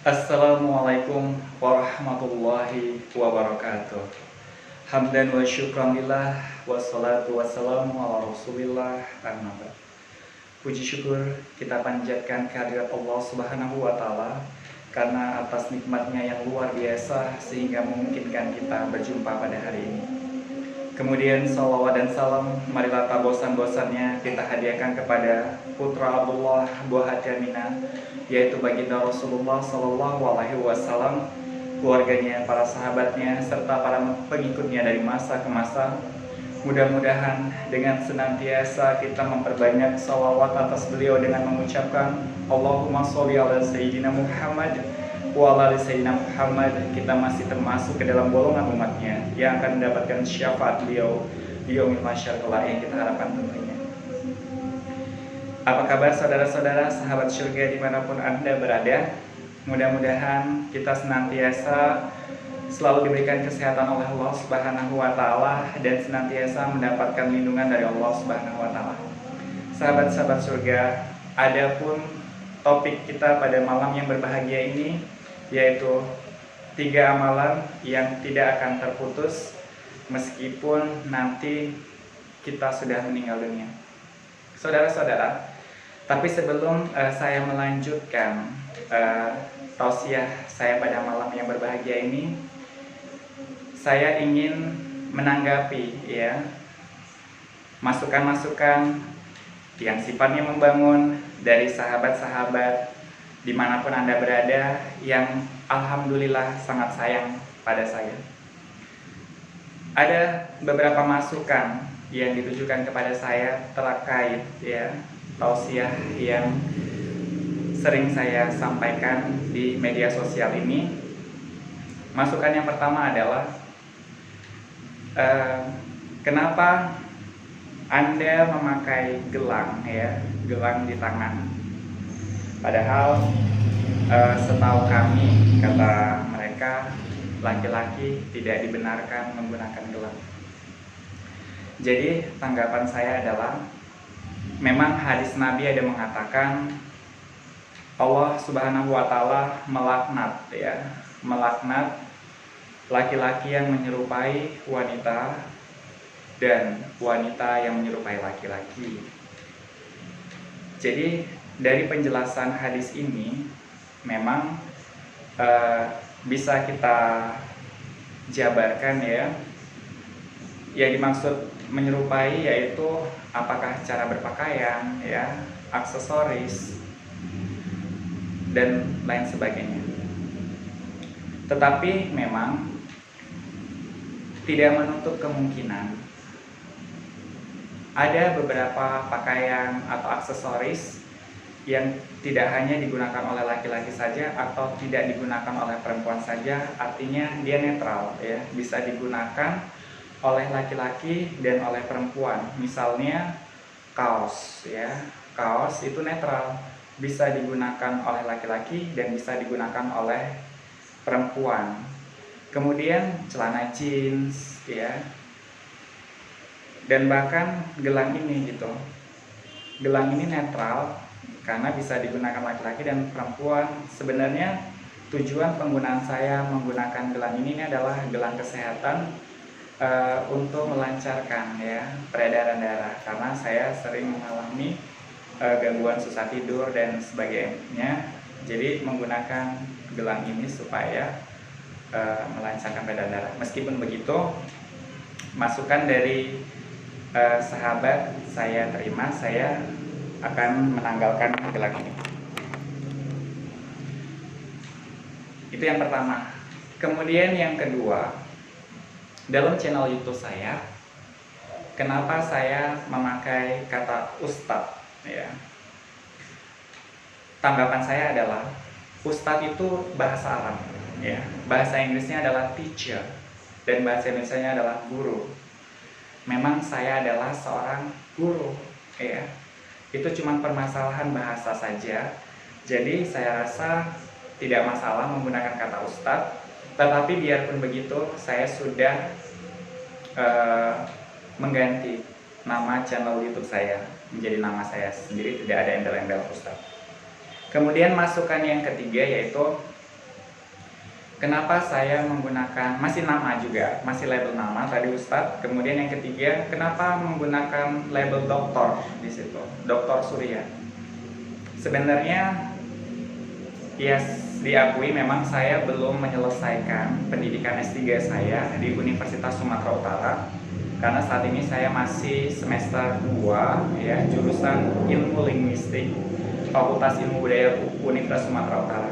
Assalamualaikum warahmatullahi wabarakatuh. Hamdan wa syukran lillah wassalatu wassalamu ala rasulillah amma ba'd. Puji syukur kita panjatkan kehadirat Allah Subhanahu wa taala karena atas nikmatnya yang luar biasa sehingga memungkinkan kita berjumpa pada hari ini. Kemudian salawat dan salam marilah tak bosan-bosannya kita hadiahkan kepada putra Abdullah buah hati Aminah, yaitu baginda Rasulullah Sallallahu Alaihi Wasallam, keluarganya, para sahabatnya, serta para pengikutnya dari masa ke masa. Mudah-mudahan dengan senantiasa kita memperbanyak salawat atas beliau dengan mengucapkan Allahumma sholli ala Sayyidina Muhammad wa ala Sayyidina Muhammad, kita masih termasuk ke dalam golongan umatnya yang akan mendapatkan syafaat beliau di yaumil mahsyar kelak yang kita harapkan tentunya. Apa kabar saudara-saudara sahabat surga dimanapun Anda berada? Mudah-mudahan kita senantiasa selalu diberikan kesehatan oleh Allah Subhanahu wa taala dan senantiasa mendapatkan lindungan dari Allah Subhanahu wa taala. Sahabat-sahabat surga, adapun topik kita pada malam yang berbahagia ini yaitu 3 amalan yang tidak akan terputus meskipun nanti kita sudah meninggal dunia. Saudara-saudara, tapi sebelum saya melanjutkan tausiah saya pada malam yang berbahagia ini, saya ingin menanggapi masukan-masukan yang sifatnya membangun dari sahabat-sahabat dimanapun Anda berada yang alhamdulillah sangat sayang pada saya. Ada beberapa masukan yang ditujukan kepada saya terkait tausiah yang sering saya sampaikan di media sosial ini. Masukan yang pertama adalah kenapa Anda memakai gelang gelang di tangan, padahal setahu kami, kata mereka, laki-laki tidak dibenarkan menggunakan gelang. Jadi tanggapan saya adalah memang hadis Nabi ada mengatakan Allah Subhanahu wa taala melaknat laki-laki yang menyerupai wanita dan wanita yang menyerupai laki-laki. Jadi dari penjelasan hadis ini memang bisa kita jabarkan yang dimaksud menyerupai yaitu apakah cara berpakaian, aksesoris dan lain sebagainya. Tetapi memang tidak menutup kemungkinan ada beberapa pakaian atau aksesoris yang tidak hanya digunakan oleh laki-laki saja atau tidak digunakan oleh perempuan saja, artinya dia netral bisa digunakan oleh laki-laki dan oleh perempuan. Misalnya kaos kaos itu netral, bisa digunakan oleh laki-laki dan bisa digunakan oleh perempuan. Kemudian celana jeans dan bahkan gelang ini gelang ini netral karena bisa digunakan laki-laki dan perempuan. Sebenarnya tujuan penggunaan saya menggunakan gelang ini adalah gelang kesehatan untuk melancarkan peredaran darah, karena saya sering mengalami gangguan susah tidur dan sebagainya. Jadi menggunakan gelang ini supaya melancarkan peredaran darah. Meskipun begitu, masukan dari sahabat saya terima, saya akan menanggalkan gelang ini. Itu yang pertama. Kemudian yang kedua, dalam channel YouTube saya, kenapa saya memakai kata ustadz Tanggapan saya adalah ustadz itu bahasa Arab bahasa Inggrisnya adalah teacher dan bahasa Indonesianya adalah guru. Memang saya adalah seorang guru itu cuma permasalahan bahasa saja. Jadi saya rasa tidak masalah menggunakan kata ustadz. Tetapi biarpun begitu, saya sudah mengganti nama channel YouTube saya menjadi nama saya sendiri, tidak ada embel-embel ustadz. Kemudian masukan yang ketiga yaitu Kenapa saya menggunakan, masih nama juga, masih label nama tadi Ustadz. Kemudian yang ketiga, kenapa menggunakan label doktor di situ, Doktor Surya. Sebenarnya ya diakui memang saya belum menyelesaikan pendidikan S3 saya di Universitas Sumatera Utara. Karena saat ini saya masih semester 2 ya, jurusan Ilmu Linguistik, Fakultas Ilmu Budaya Universitas Sumatera Utara.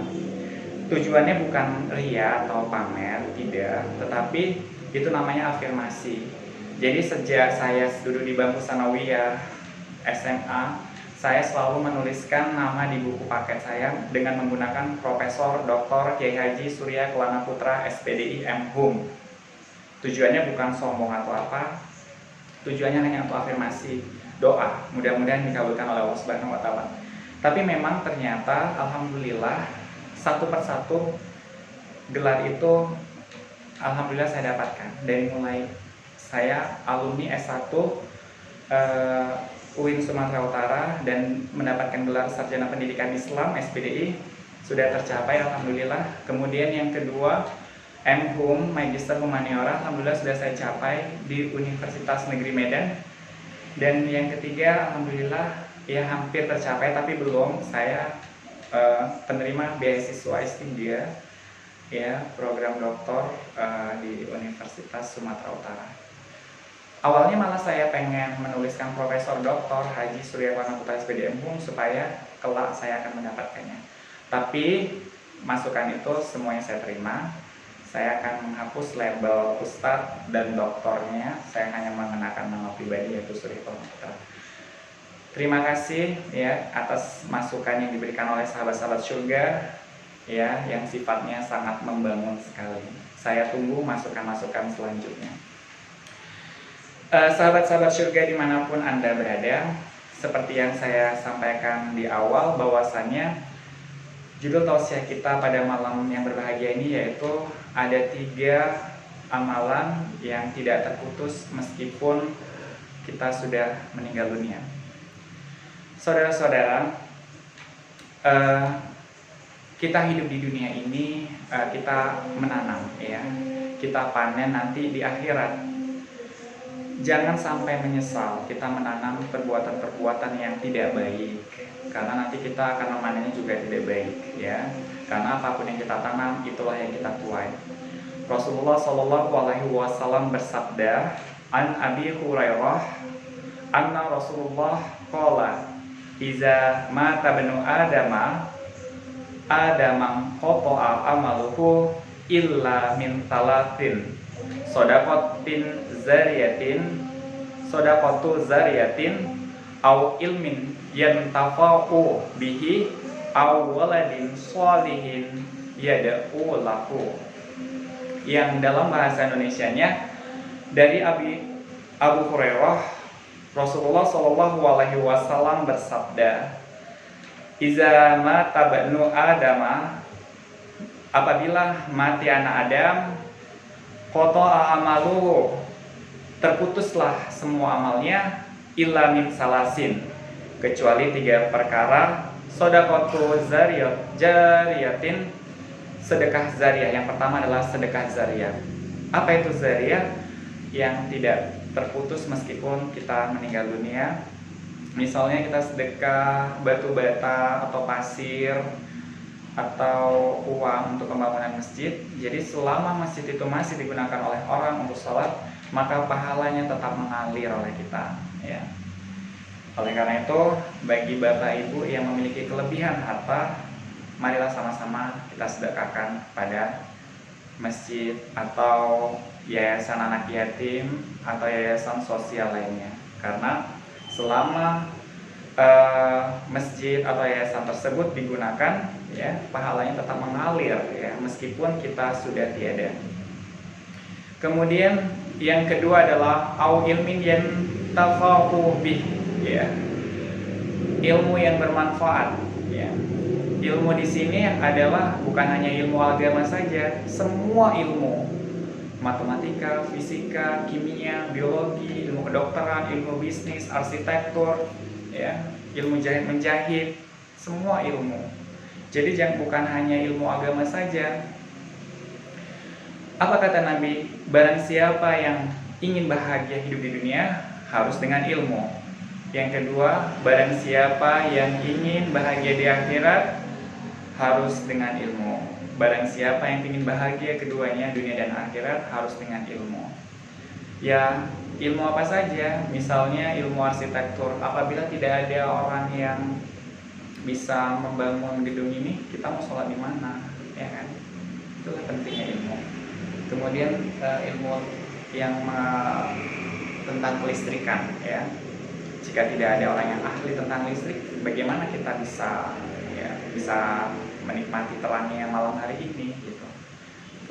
Tujuannya bukan ria atau pamer, tidak, tetapi itu namanya afirmasi. Jadi sejak saya duduk di bangku sanawiyah SMA, saya selalu menuliskan nama di buku paket saya dengan menggunakan Profesor Dr. Kiai Haji Surya Kelana Putra SPDI M.Hum. Tujuannya bukan sombong atau apa, tujuannya hanya untuk afirmasi, doa, mudah-mudahan dikabulkan oleh Allah Subhanahu wa Ta'ala. Tapi memang ternyata alhamdulillah satu persatu gelar itu alhamdulillah saya dapatkan. Dari mulai saya alumni S1 UIN Sumatera Utara dan mendapatkan gelar Sarjana Pendidikan Islam SPDI sudah tercapai alhamdulillah. Kemudian yang kedua M.Hum Magister Humaniora alhamdulillah sudah saya capai di Universitas Negeri Medan. Dan yang ketiga alhamdulillah ya hampir tercapai tapi belum, saya penerima beasiswa S3 ya, program doktor di Universitas Sumatera Utara. Awalnya malah saya pengen menuliskan Profesor Dr. Haji Surya Kelana Putra SPDI M.Hum supaya kelak saya akan mendapatkannya. Tapi masukan itu semuanya saya terima. Saya akan menghapus label Ustadz dan doktornya. Saya hanya mengenakan nama pribadi yaitu Surya Kelana Putra. Terima kasih ya atas masukan yang diberikan oleh sahabat-sahabat surga ya, yang sifatnya sangat membangun sekali. Saya tunggu masukan-masukan selanjutnya. Sahabat-sahabat surga dimanapun Anda berada, seperti yang saya sampaikan di awal bahwasannya judul tausiah kita pada malam yang berbahagia ini yaitu ada 3 amalan yang tidak terputus meskipun kita sudah meninggal dunia. Saudara-saudara, kita hidup di dunia ini, kita menanam ya, kita panen nanti di akhirat. Jangan sampai menyesal kita menanam perbuatan-perbuatan yang tidak baik, karena nanti kita akan memanennya juga tidak baik ya. Karena apapun yang kita tanam itulah yang kita tuai. Rasulullah Shallallahu Alaihi Wasallam bersabda, An Abi Hurairah, anna Rasulullah qala, iza mata benu adamang qata'a amaluhu illa min talatin sodaqatu zariyatin au ilmin yantafa'u bihi au waladin sholihin yada'u lahu. Yang dalam bahasa Indonesianya dari Abu Hurairah, Rasulullah Shallallahu Alaihi Wasallam bersabda, Iza mata banu Adama, apabila mati anak Adam, qata'a amaluhu, terputuslah semua amalnya, illa min salasin, kecuali 3 perkara, shadaqatu jariyatin, sedekah zariyah. Yang pertama adalah sedekah zariyah. Apa itu zariyah? Yang tidak terputus meskipun kita meninggal dunia. Misalnya kita sedekah batu bata atau pasir atau uang untuk pembangunan masjid. Jadi selama masjid itu masih digunakan oleh orang untuk sholat, maka pahalanya tetap mengalir oleh kita ya. Oleh karena itu, bagi bapak ibu yang memiliki kelebihan harta, marilah sama-sama kita sedekahkan pada masjid atau yayasan anak yatim atau yayasan sosial lainnya. Karena selama masjid atau yayasan tersebut digunakan ya, pahalanya tetap mengalir ya, meskipun kita sudah tiada. Kemudian yang kedua adalah au ilmin yantafa'u bih ya, ilmu yang bermanfaat ya. Ilmu di sini adalah bukan hanya ilmu agama saja, semua ilmu, matematika, fisika, kimia, biologi, ilmu kedokteran, ilmu bisnis, arsitektur, ya, ilmu jahit menjahit, semua ilmu. Jadi bukan hanya ilmu agama saja, Apa kata Nabi? Barang siapa yang ingin bahagia hidup di dunia harus dengan ilmu. Yang kedua, barang siapa yang ingin bahagia di akhirat harus dengan ilmu. Barang siapa yang ingin bahagia keduanya, dunia dan akhirat, harus dengan ilmu. Ya, ilmu apa saja? Misalnya ilmu arsitektur. Apabila tidak ada orang yang bisa membangun gedung ini, kita mau sholat di mana? Ya kan? Itulah pentingnya ilmu. Kemudian ilmu yang tentang kelistrikan, ya. Jika tidak ada orang yang ahli tentang listrik, bagaimana kita bisa menikmati terangnya malam hari ini gitu.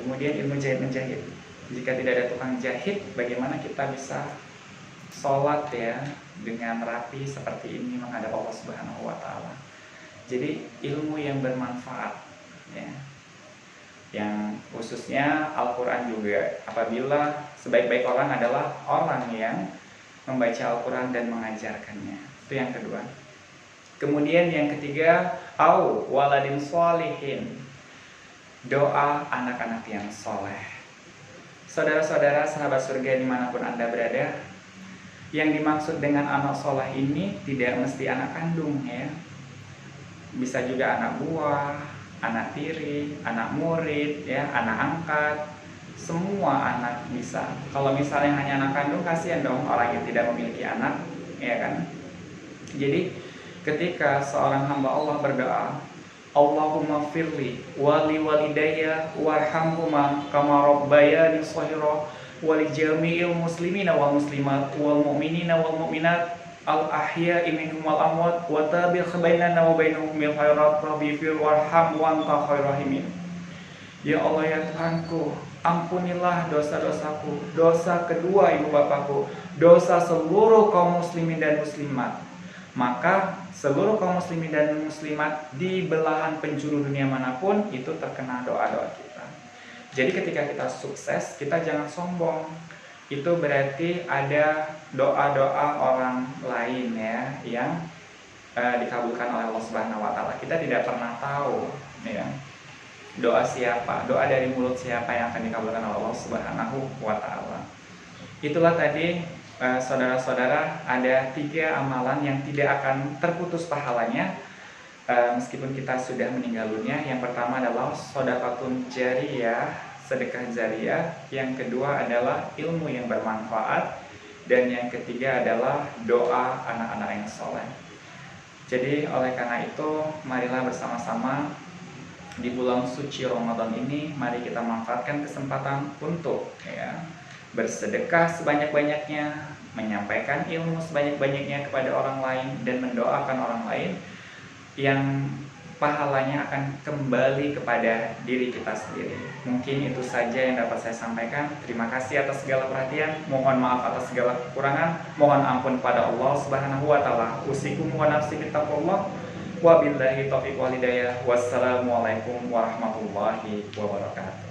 Kemudian ilmu jahit menjahit. Jika tidak ada tukang jahit, bagaimana kita bisa sholat ya dengan rapi seperti ini menghadap Allah Subhanahu wa taala. Jadi ilmu yang bermanfaat ya. Yang khususnya Al-Qur'an juga. Apabila sebaik-baik orang adalah orang yang membaca Al-Quran dan mengajarkannya. Itu yang kedua. Kemudian yang ketiga, au waladin sholihin, doa anak-anak yang soleh. Saudara-saudara sahabat surga dimanapun Anda berada, yang dimaksud dengan anak soleh ini tidak mesti anak kandung ya. Bisa juga anak buah, anak tiri, anak murid, ya, anak angkat. Semua anak bisa. Kalau misalnya hanya anak kandung, kasihan dong orang yang tidak memiliki anak, ya kan? Jadi ketika seorang hamba Allah berdoa, Allahumma firli wali walidayya warhamhuma kama rabbayani shaghira wali jami'il muslimina wal muslimat wal mu'minina wal mu'minat al ahya'i minhum wal amwat wa tabi' bainana wa bainahum bil khairat rabbi fir warham wa anta khairur rahimin. Ya Allah ya Tuhanku, ampunilah dosa-dosaku, dosa kedua ibu bapakku, dosa seluruh kaum muslimin dan muslimat. Maka seluruh kaum muslimin dan muslimat di belahan penjuru dunia manapun itu terkena doa-doa kita. Jadi ketika kita sukses, kita jangan sombong. Itu berarti ada doa-doa orang lain ya yang dikabulkan oleh Allah Subhanahu wa taala. Kita tidak pernah tahu ya. Doa siapa, doa dari mulut siapa yang akan dikabulkan oleh Allah Subhanahu wa taala. Itulah tadi saudara-saudara, ada 3 amalan yang tidak akan terputus pahalanya meskipun kita sudah meninggal dunia. Yang pertama adalah shadaqatun jariyah, sedekah jariyah. Yang kedua adalah ilmu yang bermanfaat. Dan yang ketiga adalah doa anak-anak yang soleh. Jadi oleh karena itu, marilah bersama-sama di bulan suci Ramadan ini, mari kita manfaatkan kesempatan untuk bersedekah sebanyak-banyaknya, menyampaikan ilmu sebanyak-banyaknya kepada orang lain, dan mendoakan orang lain yang pahalanya akan kembali kepada diri kita sendiri. Mungkin itu saja yang dapat saya sampaikan. Terima kasih atas segala perhatian. Mohon maaf atas segala kekurangan. Mohon ampun pada Allah Subhanahu wa taala. Usikum wa nafsi bittaqwallah. Wabillahi taufiq wal hidayah. Wassalamualaikum warahmatullahi wabarakatuh.